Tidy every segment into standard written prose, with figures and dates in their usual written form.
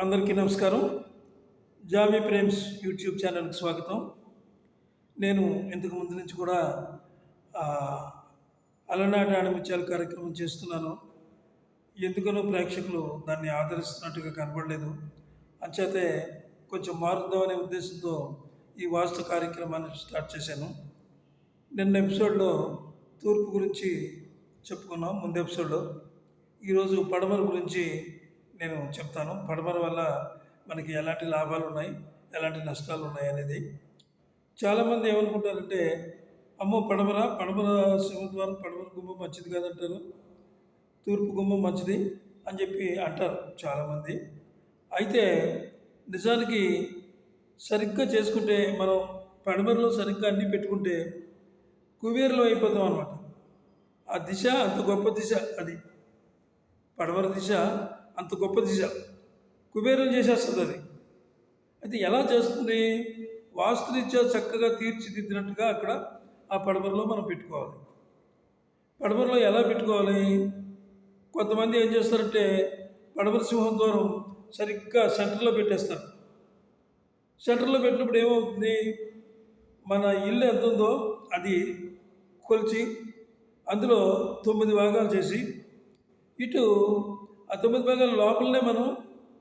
అందరికీ నమస్కారం. Jamie Prem's YouTube ఛానల్కి స్వాగతం. నేను ఇంతకు ముందు నుంచి కూడా అలనాటి ఆణిముత్యాల కార్యక్రమం చేస్తున్నాను. ఎందుకనో ప్రేక్షకులు దాన్ని ఆదరిస్తున్నట్టుగా కనబడలేదు. అంచేతే కొంచెం మారుద్దామనే ఉద్దేశంతో ఈ వాస్తు కార్యక్రమాన్ని స్టార్ట్ చేశాను. నిన్న ఎపిసోడ్లో తూర్పు గురించి చెప్పుకున్నాం. ముందు ఎపిసోడ్లో ఈరోజు పడమర గురించి నేను చెప్తాను. పడమర వల్ల మనకి ఎలాంటి లాభాలు ఉన్నాయి, ఎలాంటి నష్టాలు ఉన్నాయి అనేది. చాలామంది ఏమనుకుంటారంటే, అమ్మో పడమర సింహద్వారం, పడమర గుమ్మం మంచిది కాదంటారు, తూర్పు గుమ్మం మంచిది అని చెప్పి అంటారు చాలామంది. అయితే నిజానికి సరిగ్గా చేసుకుంటే, మనం పడమరలో సరిగ్గా అన్నీ పెట్టుకుంటే కుబేరులో అయిపోతాం అన్నమాట. ఆ దిశ అంత గొప్ప దిశ, అది పడమర దిశ అంత గొప్ప దిశ, కుబేరం చేసేస్తుంది అది. అయితే ఎలా చేస్తుంది? వాస్తురీత్యా చక్కగా తీర్చిదిద్దినట్టుగా అక్కడ ఆ పడమరలో మనం పెట్టుకోవాలి. పడమరలో ఎలా పెట్టుకోవాలి? కొంతమంది ఏం చేస్తారంటే, పడమర సింహం ద్వారం సరిగ్గా సెంటర్లో పెట్టేస్తారు. సెంటర్లో పెట్టినప్పుడు ఏమవుతుంది? మన ఇల్లు ఎంత ఉందో అది కొలిచి అందులో 9 భాగాలు చేసి, ఇటు ఆ 9 భాగాల లోపలనే మనం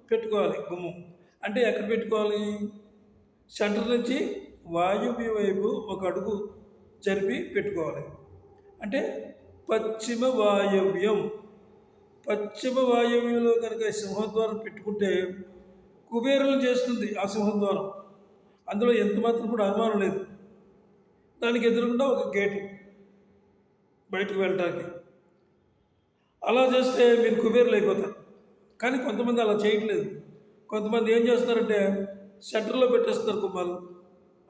పెట్టుకోవాలి గుమ్మం. అంటే ఎక్కడ పెట్టుకోవాలి? సెంటర్ నుంచి వాయువ్య వైపు ఒక అడుగు జరిపి పెట్టుకోవాలి. అంటే పశ్చిమ వాయవ్యంలో కనుక సింహద్వారం పెట్టుకుంటే కుబేరులు చేస్తుంది ఆ సింహద్వారం. అందులో ఎంత మాత్రం కూడా అనుమానం లేదు. దానికి ఎదురుకుండా ఒక గేటు బయటకు వెళ్ళడానికి. అలా చేస్తే మీరు కుబేరులు అయిపోతారు. కానీ కొంతమంది అలా చేయట్లేదు. కొంతమంది ఏం చేస్తారంటే, సెంటర్లో పెట్టేస్తున్నారు కుమ్మాలు,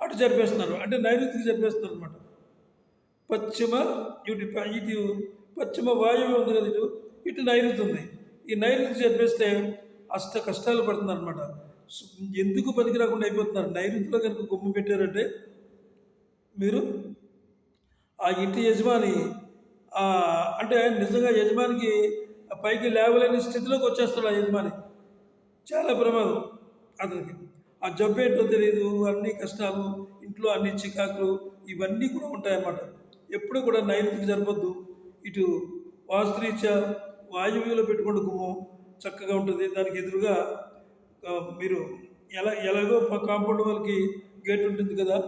అటు జరిపేస్తున్నారు. అంటే నైరుతికి జరిపేస్తున్నారు అనమాట. ఇటు పశ్చిమ వాయువు ఉంది కదా, ఇటు నైరుతి ఉంది. ఈ నైరుతి జరిపేస్తే కష్టాలు పడుతున్నారు అనమాట. ఎందుకు పనికి రాకుండా అయిపోతున్నారు. నైరుతిలో కనుక గుమ్మ పెట్టారంటే మీరు ఆ ఇంటి యజమాని అంటే నిజంగా యజమానికి పైకి లేవలేని స్థితిలోకి వచ్చేస్తాడు ఆ యజమాని. చాలా ప్రమాదం అతనికి. ఆ జబ్బు ఏంటో తెలియదు, అన్ని కష్టాలు, ఇంట్లో అన్ని చికాకులు ఇవన్నీ కూడా ఉంటాయన్నమాట. ఎప్పుడు కూడా నైరుతికి జరపద్దు. ఇటు వాస్తురీత్యా వాయువ్యంలో పెట్టుకుంటే గుమ్మం చక్కగా ఉంటుంది. దానికి ఎదురుగా మీరు ఎలాగో కాంపౌండ్ వాళ్ళకి గేట్ ఉంటుంది కదా,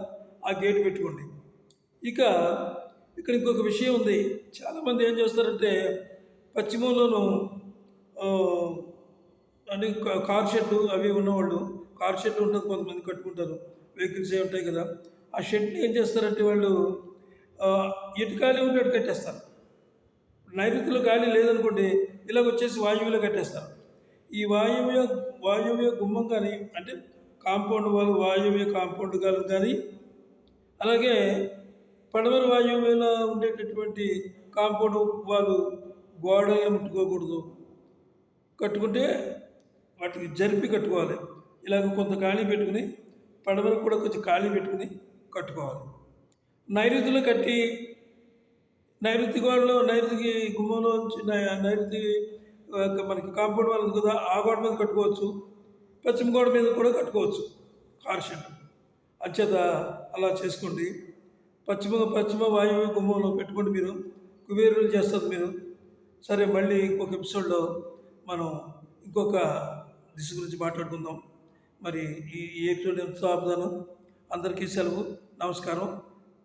ఆ గేట్ పెట్టుకోండి. ఇక్కడ ఇంకొక విషయం ఉంది. చాలామంది ఏం చేస్తారంటే, పశ్చిమంలోనూ అంటే కార్ షెడ్డు అవి ఉన్నవాళ్ళు, కార్ షెడ్ ఉంటుంది, కొంతమంది కట్టుకుంటారు, వెహికల్స్ ఏ ఉంటాయి కదా, ఆ షెడ్ని ఏం చేస్తారంటే వాళ్ళు ఎటు ఖాళీ ఉన్నట్టు కట్టేస్తారు. నైరుతిలో ఖాళీ లేదనుకోండి, ఇలాగ వచ్చేసి వాయువ్యలో కట్టేస్తారు. ఈ వాయువ్య గుమ్మం కానీ, అంటే కాంపౌండ్ వాళ్ళు వాయువ్య కాంపౌండ్ కానీ, అలాగే పడమర వాయువ్యంలో ఉండేటటువంటి కాంపౌండ్ వాళ్ళు గోడలను ముట్టుకోకూడదు. కట్టుకుంటే వాటికి జరిపి కట్టుకోవాలి. ఇలాగ కొంత ఖాళీ పెట్టుకుని, పడమర కూడా కొంచెం ఖాళీ పెట్టుకుని కట్టుకోవాలి. నైరుతిలో కట్టి, నైరుతి గోడలో, నైరుతికి గుమ్మంలో నైరుతి మనకి కాంపౌండ్ వాళ్ళు కదా, ఆ గోడ మీద కట్టుకోవచ్చు, పశ్చిమ గోడ మీద కూడా కట్టుకోవచ్చు కార్ షెడ్. అంచేత అలా చేసుకోండి. పశ్చిమ వాయువ్య గుమ్మంలో పెట్టుకోండి. మీరు కుబేరులు చేస్తారు మీరు. సరే, మళ్ళీ ఇంకొక ఎపిసోడ్లో మనం ఇంకొక దిశ గురించి మాట్లాడుకుందాం. మరి ఈ ఎపిసోడ్ ఎంతో ఆపుదాను. అందరికీ సెలవు. నమస్కారం.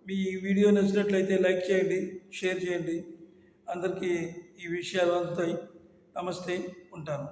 మీ వీడియో నచ్చినట్లయితే లైక్ చేయండి, షేర్ చేయండి. అందరికీ ఈ విషయాలు అందుతాయి. నమస్తే, ఉంటాను.